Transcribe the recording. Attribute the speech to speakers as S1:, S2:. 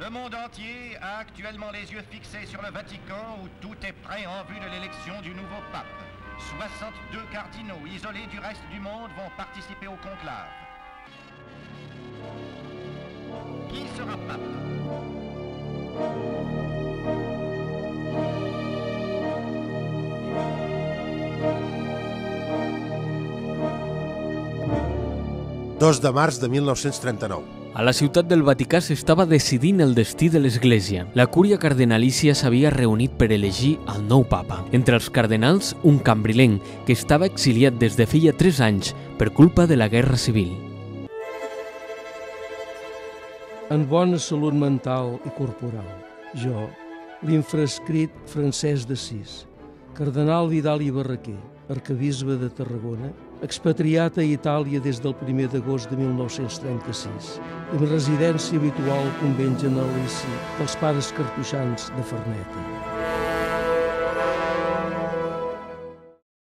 S1: Le monde entier a actuellement les yeux fixés sur le Vatican où tout est prêt en vue de l'élection du nouveau pape. 62 cardinaux isolés du reste du monde vont participer au conclave. Qui sera pape?
S2: 2 de març de 1939.
S3: A la ciutat del Vaticà s'estava decidint el destí de l'Església. La cúria cardenalícia s'havia reunit per elegir el nou papa. Entre els cardenals, un cambrilenc que estava exiliat des de feia 3 anys per culpa de la Guerra Civil.
S4: En bona salut mental i corporal, jo, l'infraescrit Francesc d'Assís, cardenal Vidal i Barraquer, arquebisbe de Tarragona, expatriat a Itàlia des del 1 d'agost de 1936 i amb residència habitual al convent generalici dels pares cartoixans de Farneta.